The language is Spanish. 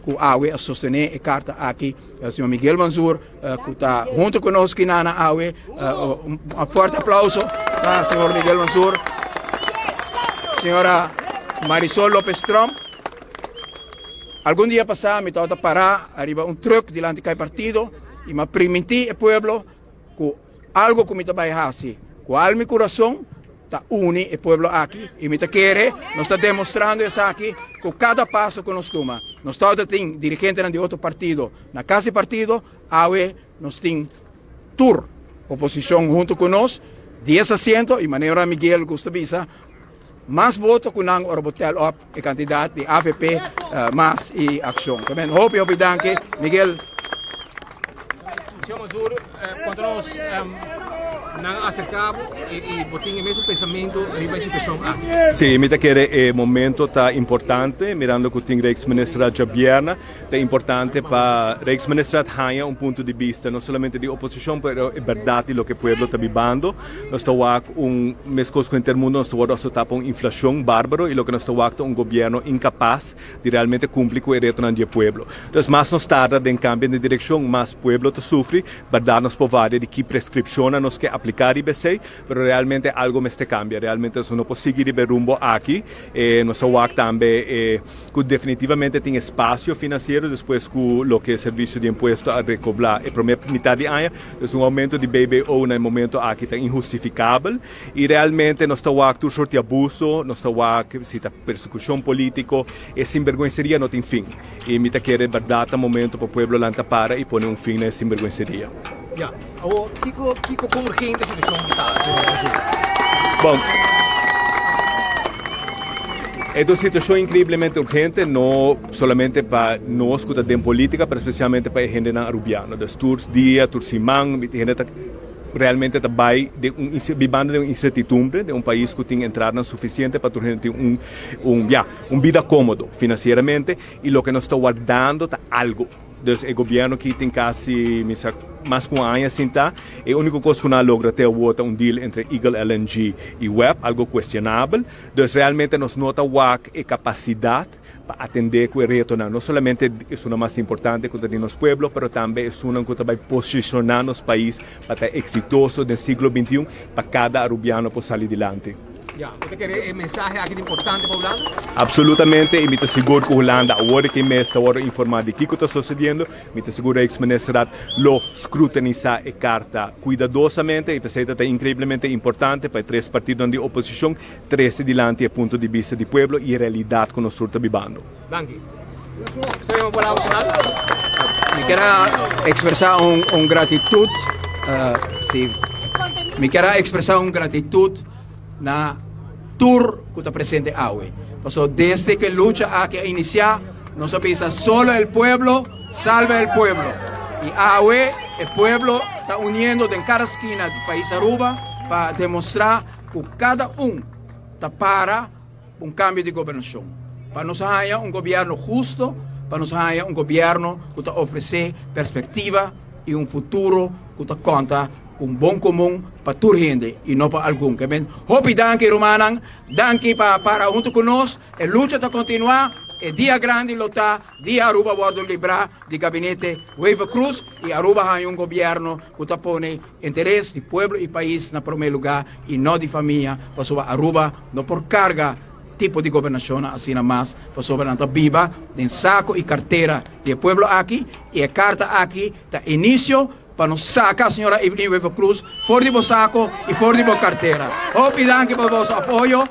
que AWE a sostener a carta aqui, o senhor Miguel Manzur, que está junto conosco na AWE. Um forte aplauso para o senhor Miguel Manzur. Senhora Marisol Lopes Trump. Algum dia passado, me estava parar, arriba um truck diante do partido, e me permiti ao povo que algo que me vai fazer, com alma e coração, está une o povo aqui, e me quer, nós está demonstrando isso aqui, com cada passo que nós tomamos. Nós estamos tendo dirigentes de outro partido, na casa do partido, nós temos tour, oposição junto conosco, 10 assentos, e maneira Miguel Gustavisa, mais votos que não orbital op e candidato de AVP mais e ação. Também hope danke Miguel. Senhor Manzur, quando nós não acercamos e botamos mesmo pensamento em a situação. Sì, mi sa che è un momento importante, mirando che il Rijksminister Jabierna, è importante per il Rijksminister haya un punto di vista, non solamente di opposizione, ma è verdade lo che il pueblo sta vivendo. Noi stiamo un mescosco intermundo, noi stiamo sotto un'inflazione barbaro e lo che noi stiamo un governo incapaz di realmente cumplir con il retorno del pueblo. Entonces, más nos tarda en cambio de dirección, más pueblo te sufre, verdad nos povare di chi prescripciona nos che applicare IBC, pero realmente algo me cambia, realmente non può seguire il rumbo aqui, non so también que definitivamente tiene espacio financiero después que lo que el servicio de impuesto a recobrar la primera mitad de año, es un aumento de BBO en el momento aquí tan injustificable y realmente no está tu sorte de abuso, no está persecución política y sinvergüencería no tiene fin. Y me quiere verdad el momento para el pueblo lanta para y poner un fin a esa sinvergüencería. Ya, o Kiko como urgente situación está. Bom, è una situazione incredibilmente urgente, non solamente per noi che abbiamo politica, ma specialmente per la gente arubiana. Da turci dia, turci mang, la gente realmente vivendo di un'incertitudine, di un paese che tiene entrada sufficiente per tenere un vida comodo financieramente e lo che noi stiamo guardando è algo. Dus el gobierno que tiene casi más de un año sin estar, y la única cosa que no logra es un deal entre Eagle LNG y Web, algo cuestionable. Entonces realmente nos nota la capacidad para atender el retorno. No solamente es una más importante que tenemos pueblo, pero también es una que va a posicionar los países para ser exitoso del siglo XXI, para cada arubiano poder salir adelante. Ja, você quer mensagem aqui importante para Holanda? Absolutamente, e me estou seguro que Holanda, agora que me está informado de o que está sucedendo, me estou seguro que o ex-ministro lo escrutinizar a carta cuidadosamente e penso que é incrivelmente importante para três partidos de oposição, três delante do ponto de vista do povo e a realidade que nós estamos vivendo. Danke. Estou por lá, Me quero expressar gratitud, me quero expressar gratitud na tour que está presente AWE. Desde que lucha a que iniciar, nos avisa solo el pueblo salva el pueblo. Y AWE, el pueblo, está uniendo en cada esquina del país Aruba para demostrar que cada uno está para un cambio de gobernación. Para nos haya un gobierno justo, para nos haya un gobierno que te ofrece perspectiva y un futuro que te conta un bom comum para toda gente e não para algum. Hope danke Romanan, danke para junto conosco, a luta está continuar, é dia grande lutar, dia Aruba guarda livrar de gabinete Wave Cruz e Aruba tem governo que está põe interesse do povo e país na primeiro lugar e não de família, para Aruba não por carga tipo de governação assim mais, para sobre não viva, em saco e carteira do povo aqui e a carta aqui está início para nos sacar a senhora Evelyn Weva Cruz fora de saco e fora de carteira. Hope danke para o vosso apoio.